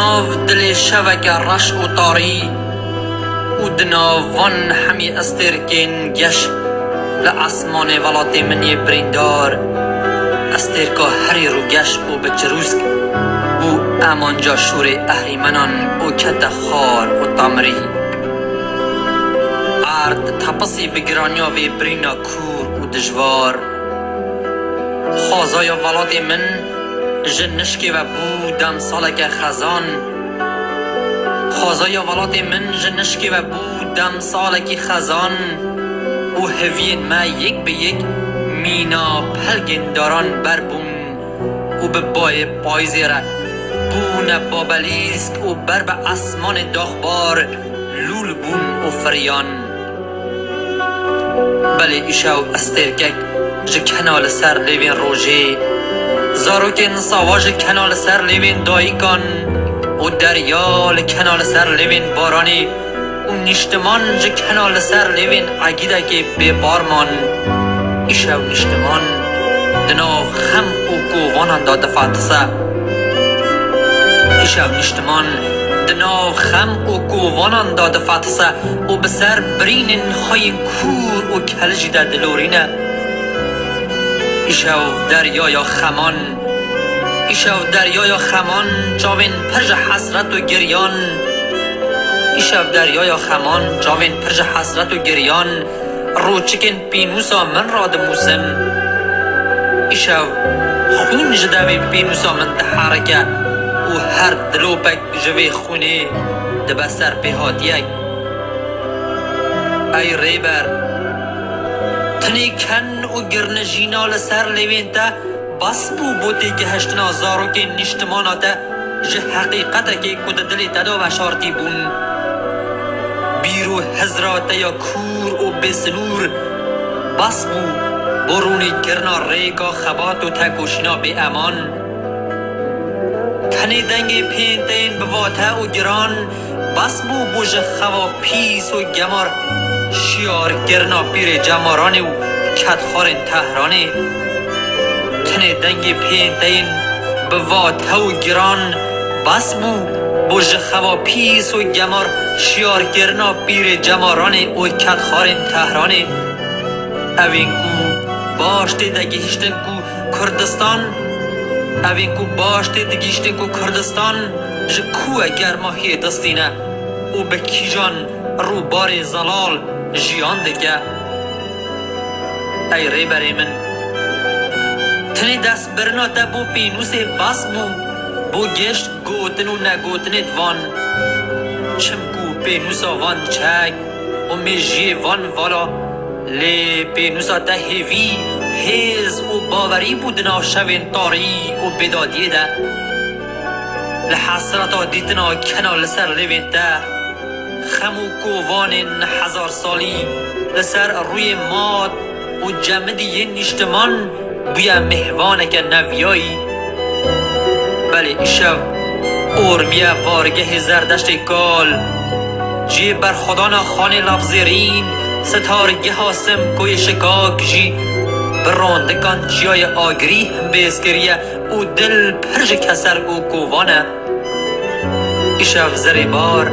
دناو دل شوک رش و تاری و دناوان همی استرکین گش لعصمان ولات منی بریندار استرکا هری رو گش و بچروسک و امانجا شور اهریمنان و کت خار و تمری ارد تپسی بگرانیا و برینا کور و دجوار خوازای ولات من جنشکی و بودم سالک خزان خوازای ولات من جنشکی و بودم سالکی خزان و هوین ما یک به یک مینا پلگین داران بربون و به بای پایزی را بون بابلیسک و بر به اسمان داخبار لول بون و فریان بله ایشاو استرکک ج کنال سر لیوین روژه زاروکن ساواج کنال سر لیوین دایکان و دریال کنال سر لیوین بارانی و نشتمان ج کنال سر لیوین عگیده که بی بارمان ایشاو نشتمان دناو خم و گوانان داده فاتسه ایشاو نشتمان دناو خم و گوانان داده فاتسه و بسر برینن خواهی کور و کلجی ده دلورینه ایشاو دریای خمان ایشاو دریای خمان چاوین پرج حسرت و گریان ایشاو دریای خمان چاوین پرج حسرت و گریان روچکن پینوسا من را دموسم ایشاو خون جدوی پینوسا من دحرکه و هر دلوپک جوی خونه دبستر پیهاتیک ای ریبر تنی کن و گرنجینا لسر لیوین تا بس بو بوتی که هشتنا زارو که نشتمانا تا جه حقیقتا که کد دلی تدا و شارتی بون بیرو هزراتا یا کور و بسنور بس بو برونی کرنا ریکا خبات و تکوشنا بی امان کنی دنگ پینتین بواتا و گران بس بو بوش خوا پیس و گمار شیار گرنا پیر جمارانی و کتخارن تهرانی کنی دنگ پینتین بواتا و گران بس بو بوش خوا پیس و گمار شیار گرنا پیر جمارانی و کتخارن تهرانی اوین کو باشتی دگیشتن کو کردستان اوین کو باشتی دگیشتن کو کردستان ج کوه گرماهی دستینه او به کیجان رو بار زلال جیان دگه ای ریبری من تنی دست برنا تا بو پینوس بس بو گشت گوتن و نگوتنت وان چمکو پینوسا وان چک و میجی وان والا لی پینوسا تا هیوی هیز و باوری بودنا شوین تاری و بدادیه ده لحسرتا دیتنا کنال سر لیوین تا خمو کووان هزار سالی لسر روی ماد و جمدی یه نشتمان بیا مهوانک نویایی بله ایشو اورمیا وارگه زردشت کال جی بر خدانا خانه لبزیرین ستارگه هاسم کوی شکاک جی براندکان جای آگری هم بیسکریه او دل پرج کسر او کووانه ایشو زریبار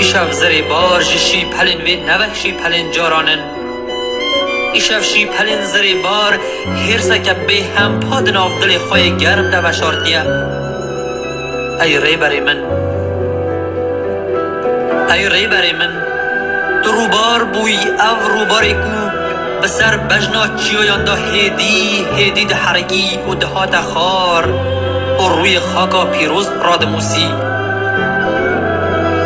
ایشاف زری بار جشی پلن وی نوشی پلن جارانن ایشاف شی پلن زری بار هرسا که به هم پادن آفدل خواه گرم نوشاردیه ای ریبری من ای ریبری من تو روبار بوی او روباری کو بسر بجنا چیویان دا هیدی ده حرگی و دهات خار و روی خاکا پیروز رادموسی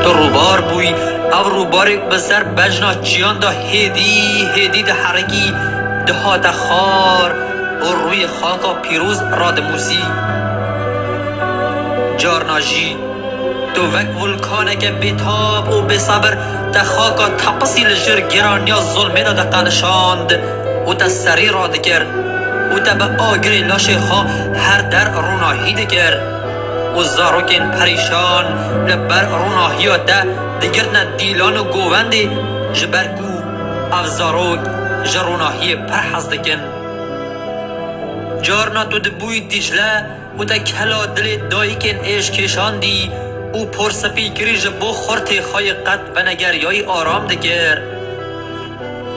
تو روبار بوی او روبارک بسر بجنا چیان دا هیدی ده حرگی دهات خار و روی خاکا پیروز رادموسی جارناجی تو وک ولکانک بیتاب و بصبر تا خاکا تپسی لجر گران یا ظلمه دا قلشاند و تا سری را دکر و تا به آگری لاشه خواه هر در روناهی دکر و زاروکن پریشان لبر روناهی و ده دگرن دیلان و گووندی جبرگو او زاروک جروناهی پرحز دکن جارنا تو دبوی دیجله و تا کلا دل دایی کن ایش کشاندی او پرسپی کریج بو خورت خای قد و نگریای آرام دگر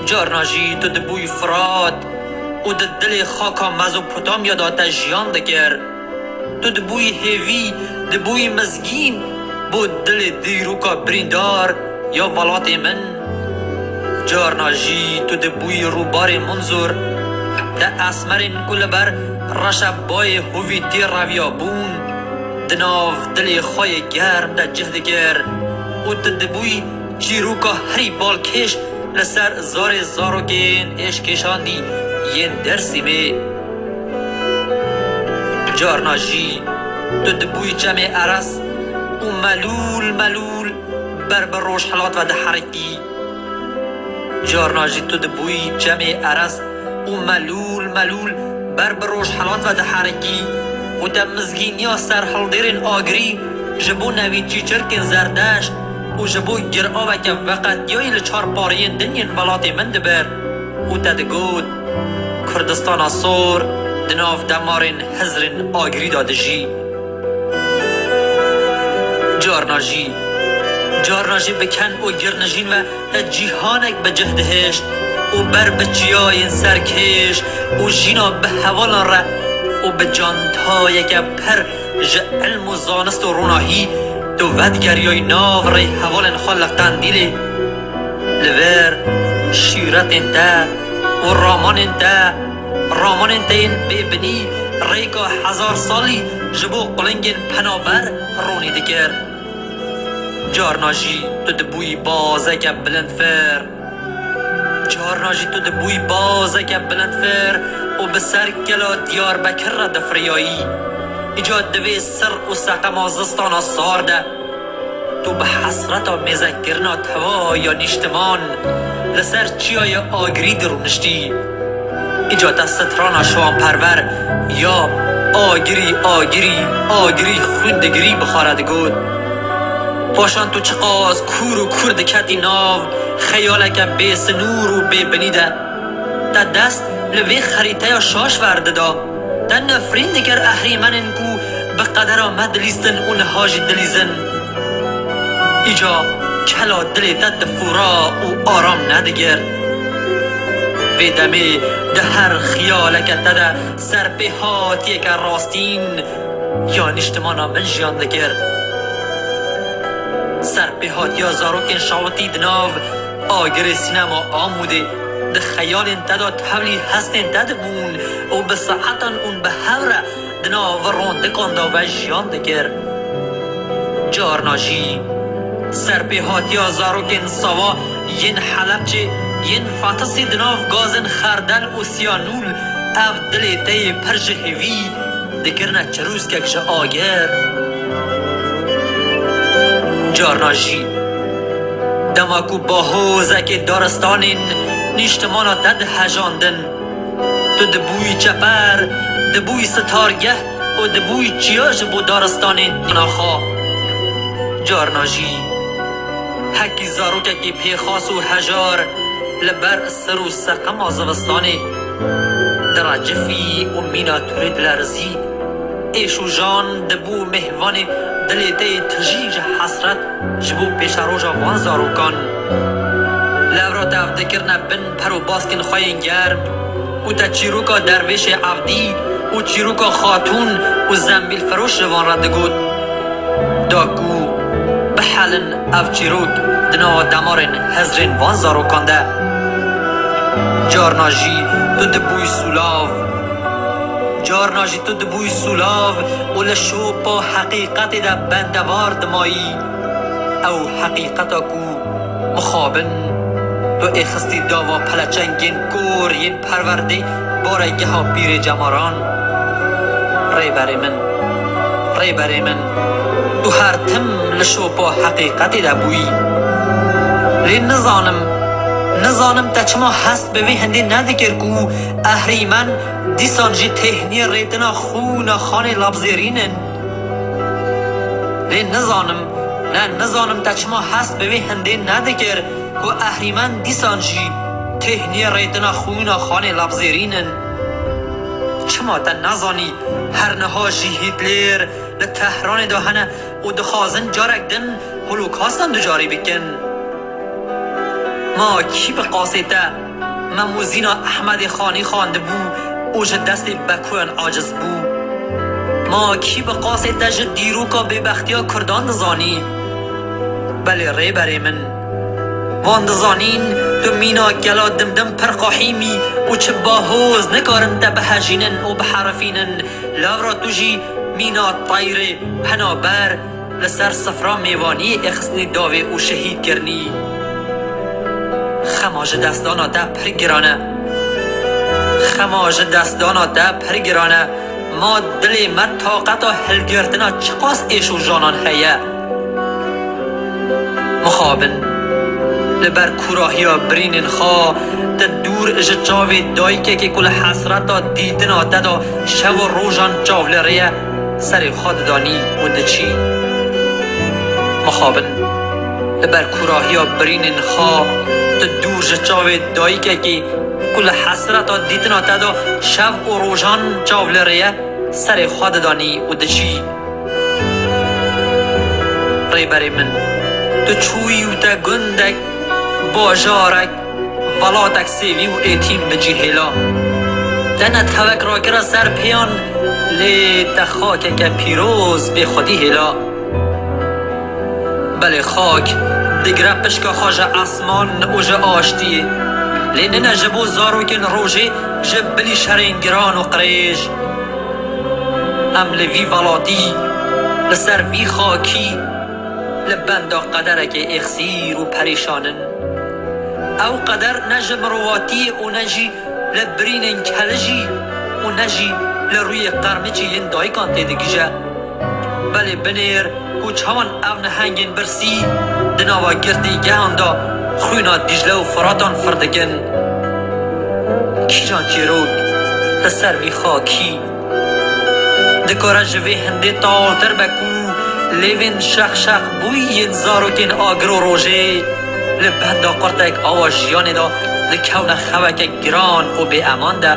جارناجی تو دبوی فراد او دل خاکا مزوپوتامیا داتا جیان دگر تو دبوی هیوی دبوی مزگین بو دل دیروکا بریندار یا ولات من جارناجی تو دبوی روبار منظور ده اسمرین کل بر رشب بای هویتی رویابون دناف دل خواه گرم ده جهدگر او دبوی چیروکا هری بالکش لسر زار زاروگین اش کشاندی ین درسی می جارناجی تو دبوی جمع عرس او ملول بر روش حالات و ده حرکی جارناجی تو دبوی جمع عرس او ملول بر روش حالات و ده حرکی و ده مزگین یا سر حلدرین آگری جبو نوی چی چرکن زردشت و جبو گرآوه که وقت یای لچار پارین دنین بلات من دبر و ده دگود کردستان سور دناف دمارین هزرین آگری داده جی جارناجی بکن و گرنجین و جیهانک به جهدهشت و بر بچیاین سرکش و جینا به حوالان را و به جانتای که پر علم و زانست و روناهی تو ودگریای ناو ری حوالن خلقتن دیلی لور شیرت انتا و رامان انتا این ببنی ریکا 1000 سالی جبو قلنگین پنابر رونی دگر جارناجی تو دبوی بازک بلندفر و بسر کلا دیار بکر را دفریایی ایجاد دوی سر و سقم آزستان سارده تو به حسرت مذکرنا توا یا نشتمان لسر چیای آگری درونشتی ایجاد ستران شوان پرور یا آگری خوندگری بخارد گود پاشان تو چقاز کور و کرد کتی ناو خیالک بیس نور و ببنیده تا دست لوی خریطه یا شاش ورده دا تا نفرین دیگر احریمنن کو به قدر آمد لیستن اون هاج دلیزن ایجا کلا دلی دد فورا و آرام ندگر وی دمی ده هر خیالک تده سر به هاتی که راستین یا نشتمانا من جیان دگر سر به هات یا زاروکن شاوتی دناو آگر سینما آموده ده خیال انتدا تولی هست انتد بون و به ساعتان اون به هوره دناو رونده کنده و جیان دگر جارناجی سر به هات یا زاروکن سوا ین حلبچه ین فاتسی دناو گازن خردل و سیانول او دلی تی پرج هوی دگرنه چروز ککش آگر جارناجی دماکو با حوزک دارستانین نیشتمانا دد هجاندن تو دبوی چپر دبوی ستارگه و دبوی چیاج بو دارستانین ناخا جارناجی حکی زاروکه که پیخاس و هجار لبر سر و سقم آزوستانی در جفی و مینا تورید لرزی ایشو جان دبو مهوان دلی دی تجیج حسرت جبو پیش روژا وان زاروکان لورا دفته کرنه بن پرو باسکن خواهین گرم و تا چیروکا درویش عبدی و چیروکا خاتون و زنبیل فروش وان ردگود داکو بحلن اف چیروک دنا دمارن هزرین وان زاروکان ده جارناجی تو دبوی سولاو و لشو پا حقیقت ده بندوار دمایی او حقیقتا کو مخابن تو اخستی داوا پلچنگین کور ین پرورده بارگه ها پیر جماران ری بری من تو هر تم لشو پا حقیقت ده بویی لی نزانم تا چما هست به وی هندی ندگر کو اهریمن دیسان جی تهنی ریتنا خون خان لابزیرینن لی نزانم تا چما هست به وی هندی ندگر کو اهریمن دیسان جی تهنی ریتنا خون خان لابزیرینن چما تا نزانی هر نهاشی هیتلر ده تهران دهنه و دخوازن جارک دن هولوکاستن دجاری بکن. ما کی به قاسیتا مموزینا احمد خانی خوانده بو اوج دست بکوین عاجز بو. ما کی به قاسیتا جد دیروکا ببختیا کردان دزانی. بله ری بری من وان دزانین تو مینا گلا دمدم پرقاحیمی و چه باهوز نکارن تا بهجینن و بحرفینن لاورا توجی مینا طایره پنابر لسر صفرا میوانی اخسنی داوه و شهید کرنی. خماج دستانا تا پرگرانه خماج دستانا تا پرگرانه ما دلی ما طاقتا هلگرتنا چقاس ایشو جانان هیا مخابن لبر کوراهیا برینن خوا تا دور اج چاوی دایکه که کل حسرتا دیدنا تا شو و روژان چاولریه سر خود دانی و دچی مخابن لبر کوراهیا برینن خوا تا دور اج چاوی دایکه که کل حسرتا دیدنا تا شو و روژان چاولریه سر خود دانی و دچی ری بری من تو چوی و تا گندک باجارک ولاتک سیوی و ایتیم بجی هلا دنت توک را کرا سر پیان لی تخاک که پیروز به خودی هلا. بله خاک دگره پشکا خاج اسمان اوج آشتیه لی ننه جبو زاروکن روژه جب بلی شرین گران و قریج ام لوی ولاتی لسر وی خاکی لبندا قدرک اخسیر و پریشانن او قدر نج مرواتی و نجی لبرین کلجی و نجی لروی قرمجی یندای کان تیدگیجه. بله بنیر و چهان او نهنگین برسی دناوا گردی گهاندا خوینا دیجله و فراتان فردگن کی جان چیروک لسر وی خاکی دکارا جوی هنده تالتر بکو لیوین شخ شخ بوی ین زاروکین آگرو روژه لبندا قرتک آواجیان دا لکون خوک گران و بی امان دا.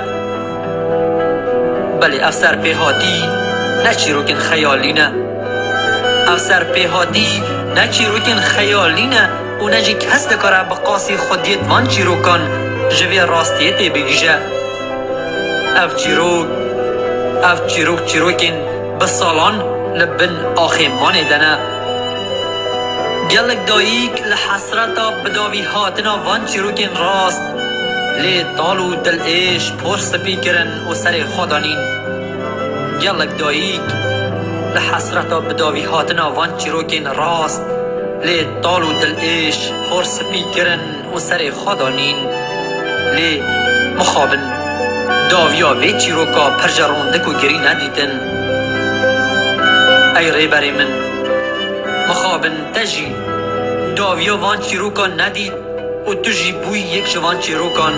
بله افسر پیهاتی نچی روکین خیالی نه افسر پیهاتی نچی روکین خیالی نه و نجی کس دکاره بقاسی خودیت وان چی روکن جوی راستیت بگیجه اف چیروک چیروکین بسالان لبن آخیمان دنه گلک داییک لحسرتا بداوی هاتنا وان چیروکین راست لی طالو دل ایش پر سپی کرن و سر خودانین. گلک داییک لحسرتا بداوی هاتنا وان چیروکین راست لی طالو دل ایش پر سپی کرن و سر خودانین. لی مخابن داویا وی چیروکا پرجرونده کو گری ندیدن. ای ری بری من مخابن تجی داویا وان چیروکان ندید و تجی بوی یک جوان چیروکان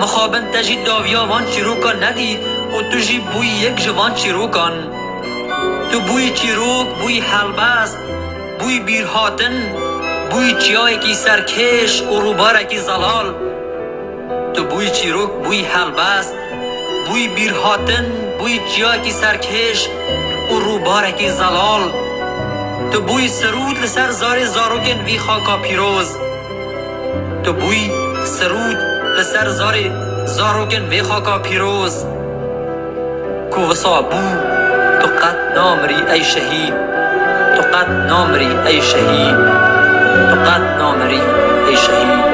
مخابن تجی داویا وان چیروکان ندید و تجی بوی یک جوان چیروکان تو بوی چیروک بوی حلبست بوی بیرهاتن بوی چیای کی سرکش و روباره کی زلال تو بوی چیروک بوی حلبست بوی بیرهاتن بوی چیای کی سرکش و روبارکی زلال تو بوی سرود لسر زار زاروگن وی خاکا پیروز تو بوی سرود لسر زار زاروگن وی خاکا پیروز کو وصا بو تو قد نامری ای شهید تو قد نامری ای شهید تو قد نامری ای شهید.